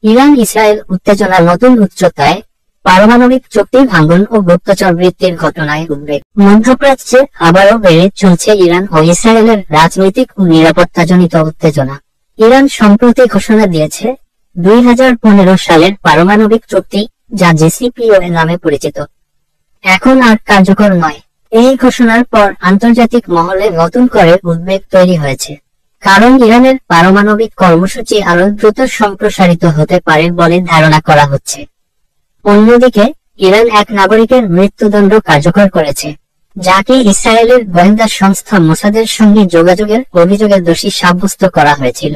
Iran Israel উত্তেজনা নতুন উচ্চতায়, পারমাণবিক চুক্তি ভাঙন ও গুপ্তচর বৃত্তির ঘটনায় উদ্বেগ। মধ্যপ্রাচ্যে আবারও বেড়ে চলছে ইরান ও ইসরায়েলের রাজনৈতিক ও নিরাপত্তাজনিত উত্তেজনা। ইরান সম্প্রতি ঘোষণা দিয়েছে 2015 সালের পারমাণবিক চুক্তি, যা জেসিপিওএ নামে পরিচিত, এখন আর কার্যকর নয়। এই ঘোষণার পর আন্তর্জাতিক মহলে নতুন করে উদ্বেগ তৈরি হয়েছে, কারণ ইরানের পারমাণবিক কর্মসূচি আরো দ্রুত সম্প্রসারিত হতে পারে বলে ধারণা করা হচ্ছে। অন্যদিকে ইরান এক নাগরিকের মৃত্যুদণ্ড কার্যকর করেছে, যাকে ইসরায়েলের গোয়েন্দা সংস্থা মোসাদের সঙ্গে যোগাযোগের অভিযোগে দোষী সাব্যস্ত করা হয়েছিল।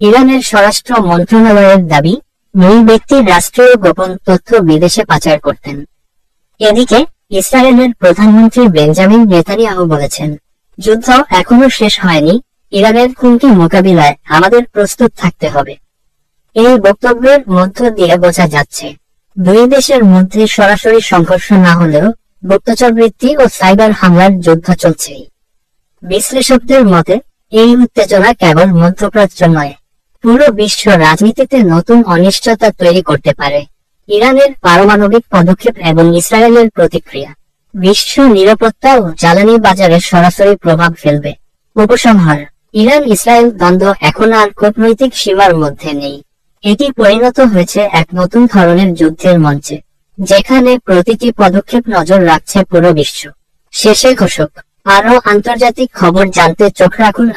ইরানের স্বরাষ্ট্র মন্ত্রণালয়ের দাবি, ওই ব্যক্তি রাষ্ট্রীয় গোপন তথ্য বিদেশে পাচার করতেন। এদিকে ইসরায়েলের প্রধানমন্ত্রী বেঞ্জামিন নেতানিয়াহু বলেছেন, যুদ্ধ এখনো শেষ হয়নি, ইরানের হুমকি মোকাবিলায় আমাদের প্রস্তুত থাকতে হবে। এই বক্তব্যের মধ্য দিয়ে বোঝা যাচ্ছে, দুই দেশের মধ্যে সরাসরি সংঘর্ষ না হলেও গুপ্তচরবৃত্তি ও সাইবার হামলার যুদ্ধ চলছেই। বিশ্লেষকদের মতে এই উত্তেজনা কেবল মধ্যপ্রাচ্য নয়, পুরো বিশ্ব রাজনীতিতে নতুন অনিশ্চয়তা তৈরি করতে পারে। ইরানের পারমাণবিক পদক্ষেপ এবং ইসরায়েলের প্রতিক্রিয়া বিশ্ব নিরাপত্তা ও জ্বালানি বাজারে সরাসরি প্রভাব ফেলবে। উপসংহার: ইরান ইসরায়েল দ্বন্দ্ব এখন আর কূটনৈতিক সীমার মধ্যে নেই, এটি পরিণত হয়েছে এক নতুন ধরনের যুদ্ধের মঞ্চে, যেখানে প্রতিটি পদক্ষেপ নজর রাখছে পুরো বিশ্ব। শেষে ঘোষক: আরও আন্তর্জাতিক খবর জানতে চোখ রাখুন